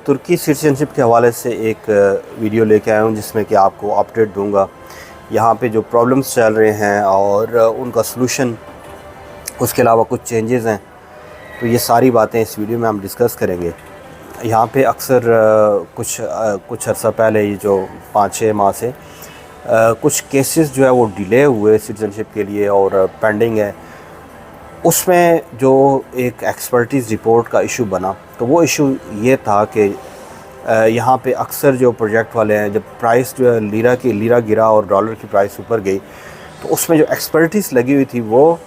तुर्की citizenship के हवाले से एक वीडियो लेके आया हूँ जिसमें कि आपको अपडेट दूंगा यहाँ पे जो प्रॉब्लम्स चल रहे हैं और उनका सलूशन, उसके अलावा कुछ चेंजेस हैं। तो ये सारी बातें इस वीडियो में हम डिस्कस करेंगे। यहाँ पे अक्सर कुछ अर्सा पहले, ये जो 5-6 माह से कुछ केसेस जो है वो डिले हुए सिटीजनशिप के लिए और पेंडिंग है। उसमें जो एक एक्सपर्टीज़ रिपोर्ट का इशू बना, तो वो इशू ये था कि यहाँ पे अक्सर जो प्रोजेक्ट वाले हैं, जब प्राइस जो है लीरा गिरा और डॉलर की प्राइस ऊपर गई, तो उसमें जो एक्सपर्टीज़ लगी हुई थी वो,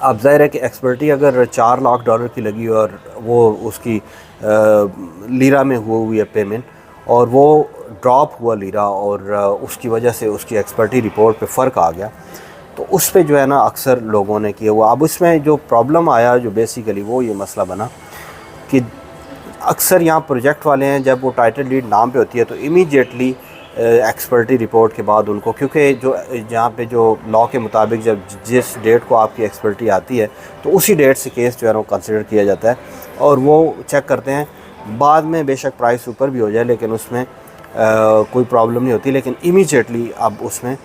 अब ज़ाहिर है कि एक्सपर्टी अगर 4 लाख डॉलर की लगी और वो उसकी लीरा में हुई है पेमेंट, और वो ड्रॉप हुआ लीरा और उसकी वजह से उसकी एक्सपर्टी रिपोर्ट पे फ़र्क आ गया, तो उस पे जो है ना अक्सर लोगों ने किया हुआ। अब उसमें जो प्रॉब्लम आया, जो बेसिकली वो ये मसला बना कि अक्सर यहाँ प्रोजेक्ट वाले हैं, जब वो टाइटल डीड नाम पे होती है तो इमीडिएटली एक्सपर्टी रिपोर्ट के बाद उनको, क्योंकि जो यहाँ पे जो लॉ के मुताबिक जब जिस डेट को आपकी एक्सपर्टी आती है तो उसी डेट से केस जो है वो कंसिडर किया जाता है और वो चेक करते हैं। बाद में बेशक प्राइस ऊपर भी हो जाए लेकिन उसमें कोई प्रॉब्लम नहीं होती, लेकिन इमीडिएटली अब उसमें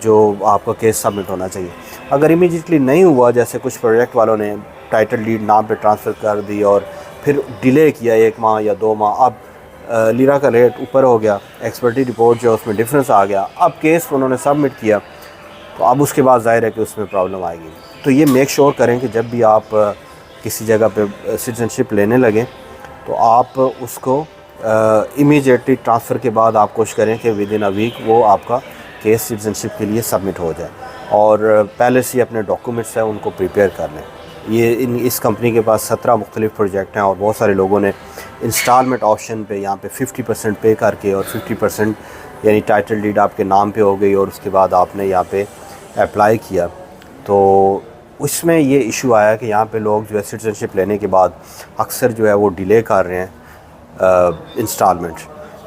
जो आपका केस सबमिट होना चाहिए। अगर इमीडिएटली नहीं हुआ, जैसे कुछ प्रोजेक्ट वालों ने टाइटल डीड नाम पे ट्रांसफ़र कर दी और फिर डिले किया 1 माह या 2 माह, अब लीरा का रेट ऊपर हो गया, एक्सपर्टी रिपोर्ट जो उसमें डिफरेंस आ गया, अब केस उन्होंने सबमिट किया, तो अब उसके बाद ज़ाहिर है कि उसमें प्रॉब्लम आएगी। तो ये मेक श्योर करें कि जब भी आप किसी जगह पे सिटीजनशिप लेने लगें तो आप उसको इमीडिएटली ट्रांसफ़र के बाद आप कोशिश करें कि विदिन अ वीक वो आपका केस सिटीजनशिप के लिए सबमिट हो जाए, और पहले से अपने डॉक्यूमेंट्स हैं उनको प्रिपेयर कर लें। इस कंपनी के पास 17 मुख्तलिफ प्रोजेक्ट हैं और बहुत सारे लोगों ने इंस्टॉलमेंट ऑप्शन पे यहाँ पे 50% पे करके और 50% यानी टाइटल डीड आपके नाम पे हो गई और उसके बाद आपने यहाँ पे अप्लाई किया, तो उसमें ये इशू आया कि यहाँ पे लोग जो है सिटीजनशिप लेने के बाद अक्सर जो है वो डिले कर रहे हैं इंस्टॉलमेंट।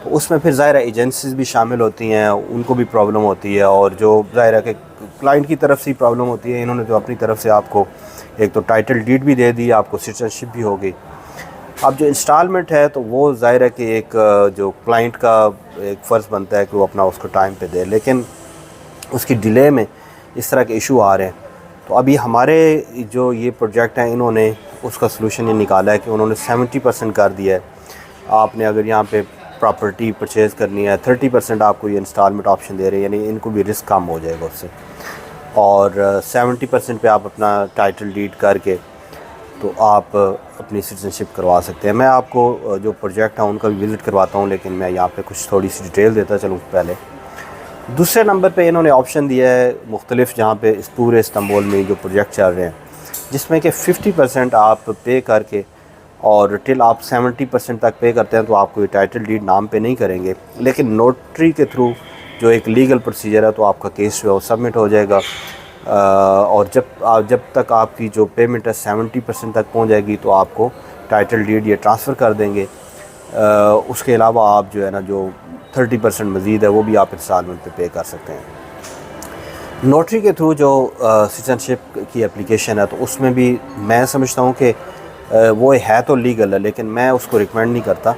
तो उसमें फिर ज़ाहिर है एजेंसीज़ भी शामिल होती हैं, उनको भी प्रॉब्लम होती है, और जो ज़ाहिर है कि क्लाइंट की तरफ से ही प्रॉब्लम होती है। इन्होंने तो अपनी तरफ से आपको एक तो टाइटल डीड भी दे दी, आपको सिटीजनशिप भी हो गई। अब जो इंस्टॉलमेंट है तो वो ज़ाहिर है कि एक जो क्लाइंट का एक फ़र्ज़ बनता है कि वो अपना उसको टाइम पे दे, लेकिन उसकी डिले में इस तरह के इशू आ रहे हैं। तो अभी हमारे जो ये प्रोजेक्ट हैं, इन्होंने उसका सलूशन ये निकाला है कि उन्होंने 70% कर दिया है। आपने अगर यहाँ पे प्रॉपर्टी परचेज़ करनी है, 30% आपको ये इंस्टॉलमेंट ऑप्शन दे रहे हैं, यानी इनको भी रिस्क कम हो जाएगा उससे, और 70% पे आप अपना टाइटल डीड करके तो आप अपनी सिटीजनशिप करवा सकते हैं। मैं आपको जो प्रोजेक्ट है उनका भी विज़िट करवाता हूँ, लेकिन मैं यहाँ पे कुछ थोड़ी सी डिटेल देता चलूँ। पहले दूसरे नंबर पे इन्होंने ऑप्शन दिया है मुख्तलिफ, जहाँ पे इस पूरे इस्तांबुल में जो प्रोजेक्ट चल रहे हैं, जिसमें कि 50% आप पे करके और टिल आप 70% तक पे करते हैं तो आपको ये टाइटल डीड नाम पे नहीं करेंगे, लेकिन नोटरी के थ्रू जो एक लीगल प्रोसीजर है तो आपका केस जो है वो सबमिट हो जाएगा। और जब तक आपकी जो पेमेंट है 70% तक पहुंच जाएगी तो आपको टाइटल डीड ये ट्रांसफ़र कर देंगे। उसके अलावा आप जो है ना, जो 30% मज़ीद है वो भी आप इंस्टॉलमेंट पे कर सकते हैं। नोटरी के थ्रू जो सिटीजनशिप की एप्लीकेशन है, तो उसमें भी मैं समझता हूँ कि वो है तो लीगल है, लेकिन मैं उसको रिकमेंड नहीं करता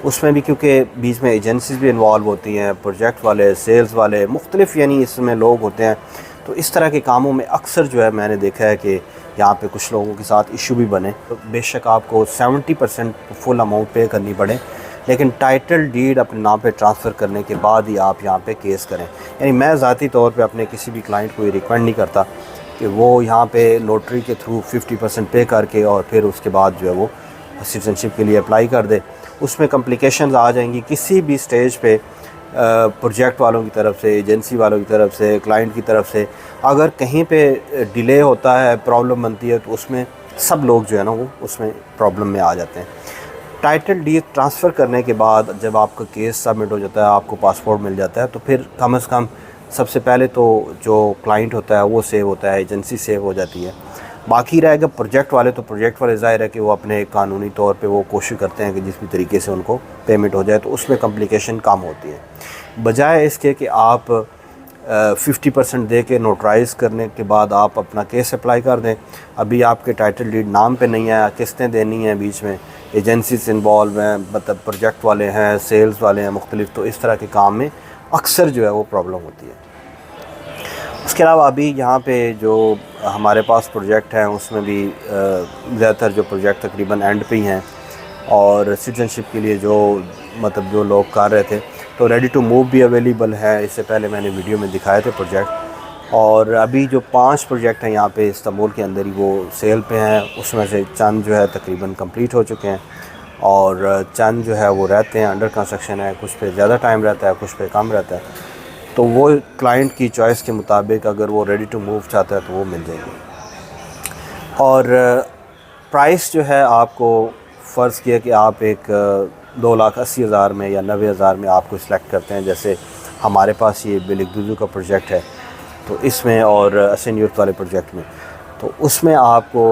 उसमें भी, क्योंकि बीच में एजेंसीज़ भी इन्वॉल्व होती हैं, प्रोजेक्ट वाले, सेल्स वाले, मुख्तलिफ यानी इसमें लोग होते हैं। तो इस तरह के कामों में अक्सर जो है मैंने देखा है कि यहाँ पे कुछ लोगों के साथ इशू भी बने। तो बेशक आपको 70% फुल अमाउंट पे करनी पड़े, लेकिन टाइटल डीड अपने नाम पे ट्रांसफ़र करने के बाद ही आप यहाँ पे केस करें। यानी मैं ज़ाती तौर पे अपने किसी भी क्लाइंट को ये रिकमेंड नहीं करता कि वो यहाँ पे नोटरी के थ्रू 50% पे करके और फिर उसके बाद जो है वो सिटीजनशिप के लिए अप्लाई कर दे। उसमें कॉम्प्लिकेशंस आ जाएंगी किसी भी स्टेज पे, प्रोजेक्ट वालों की तरफ से, एजेंसी वालों की तरफ से, क्लाइंट की तरफ से। अगर कहीं पे डिले होता है, प्रॉब्लम बनती है, तो उसमें सब लोग जो है ना वो उसमें प्रॉब्लम में आ जाते हैं। टाइटल डीड ट्रांसफ़र करने के बाद जब आपका केस सबमिट हो जाता है, आपको पासपोर्ट मिल जाता है, तो फिर कम से कम सबसे पहले तो जो क्लाइंट होता है वो सेव होता है, एजेंसी सेव हो जाती है। बाकी रहेगा प्रोजेक्ट वाले, तो प्रोजेक्ट वाले ज़ाहिर है कि वो अपने कानूनी तौर पे वो कोशिश करते हैं कि जिस भी तरीके से उनको पेमेंट हो जाए, तो उसमें कॉम्प्लिकेशन कम होती है। बजाय इसके कि आप 50% दे के नोटराइज़ करने के बाद आप अपना केस अप्लाई कर दें। अभी आपके टाइटल डीड नाम पे नहीं है, किस्तें देनी हैं, बीच में एजेंसीज इन्वॉल्व हैं, मतलब प्रोजेक्ट वाले हैं, सेल्स वाले हैं मुख्तलिफ, तो इस तरह के काम में अक्सर जो है वो प्रॉब्लम होती है। उसके अलावा अभी यहाँ पे जो हमारे पास प्रोजेक्ट हैं उसमें भी ज़्यादातर जो प्रोजेक्ट तकरीबन एंड पे ही हैं, और सिटीजनशिप के लिए जो मतलब जो लोग कर रहे थे, तो रेडी टू मूव भी अवेलेबल है। इससे पहले मैंने वीडियो में दिखाए थे प्रोजेक्ट। और अभी जो 5 प्रोजेक्ट हैं यहाँ पे इस्तांबुल के अंदर ही वो सेल पे हैं, उसमें से चंद जो है तकरीबन कंप्लीट हो चुके हैं, और चंद जो है वो रहते हैं, अंडर कंस्ट्रक्शन है। कुछ पे ज़्यादा टाइम रहता है, कुछ पे कम रहता है, तो वो क्लाइंट की चॉइस के मुताबिक अगर वो रेडी टू मूव चाहता है तो वो मिल जाएगी। और प्राइस जो है, आपको फ़र्ज़ किया कि आप एक 2,80,000 में या 90,000 में आपको सिलेक्ट करते हैं। जैसे हमारे पास ये बिलिगदुजू का प्रोजेक्ट है, तो इसमें और हसन यूथ वाले प्रोजेक्ट में, तो उसमें आपको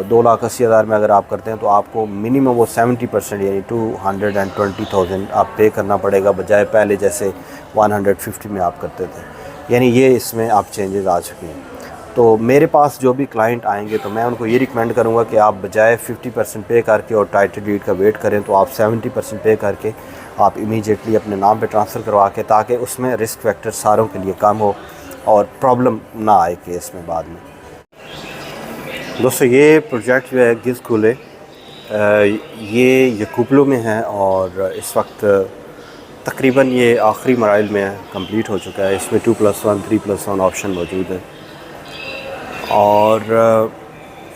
2,80,000 में अगर आप करते हैं तो आपको मिनिमम वो 70% यानी 220,000 आप पे करना पड़ेगा, बजाय पहले जैसे 150 में आप करते थे। यानी ये इसमें आप चेंजेस आ चुके हैं। तो मेरे पास जो भी क्लाइंट आएंगे तो मैं उनको ये रिकमेंड करूँगा कि आप बजाय 50% पे करके और टाइटल डीड का वेट करें, तो आप 70% पे करके आप इमीडिएटली अपने नाम पे ट्रांसफ़र करवा के, ताकि उसमें रिस्क फैक्टर सारों के लिए कम हो और प्रॉब्लम ना आए केस में बाद में। दोस्तों, ये प्रोजेक्ट जो है गिज़कुले, ये यकूबलो में है, और इस वक्त तकरीबन ये आखिरी मराइल में कंप्लीट हो चुका है। इसमें 2+1 3+1 ऑप्शन मौजूद है। और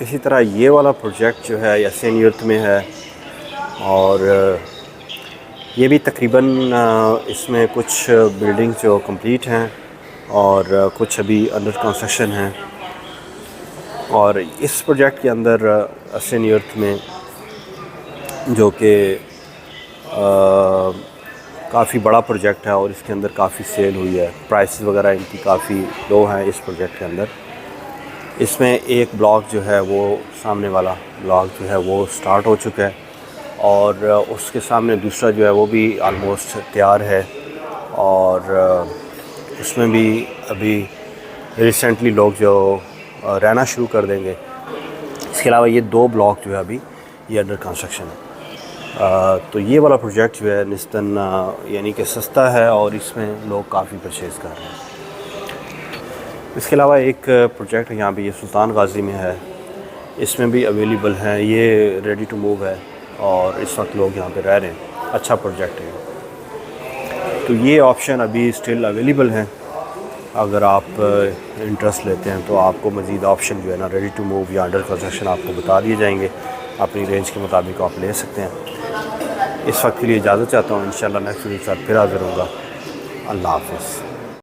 इसी तरह ये वाला प्रोजेक्ट जो है हसन यूथ में है, और ये भी तकरीबन इसमें कुछ बिल्डिंग जो कंप्लीट हैं और कुछ अभी अंडर कंस्ट्रक्शन हैं। और इस प्रोजेक्ट के अंदर हसन यूथ में जो कि काफ़ी बड़ा प्रोजेक्ट है और इसके अंदर काफ़ी सेल हुई है, प्राइसेस वगैरह इनकी काफ़ी लो हैं इस प्रोजेक्ट के अंदर। इसमें एक ब्लॉक जो है वो सामने वाला ब्लॉक जो है वो स्टार्ट हो चुका है, और उसके सामने दूसरा जो है वो भी आलमोस्ट तैयार है, और उसमें भी अभी रिसेंटली लोग जो रहना शुरू कर देंगे। इसके अलावा ये 2 ब्लॉक जो है अभी ये अंडर कंस्ट्रक्शन है। तो ये वाला प्रोजेक्ट जो है निस्बतन यानी कि सस्ता है, और इसमें लोग काफ़ी परचेज़ कर रहे हैं। इसके अलावा एक प्रोजेक्ट यहाँ पे ये सुल्तान गाजी में है, इसमें भी अवेलेबल हैं। ये रेडी टू मूव है और इस वक्त लोग यहाँ पे रह रहे हैं। अच्छा प्रोजेक्ट है, तो ये ऑप्शन अभी स्टिल अवेलेबल हैं। अगर आप इंटरेस्ट लेते हैं तो आपको मज़ीद ऑप्शन जो है ना रेडी टू मूव या अंडर कंस्ट्रक्शन आपको बता दिए जाएंगे। अपनी रेंज के मुताबिक आप ले सकते हैं। इस वक्त के लिए इजाज़त चाहता हूँ। इंशाल्लाह नेक्स्ट वीडियो के साथ फिर हाज़िर होऊंगा। अल्लाह हाफ़िज़।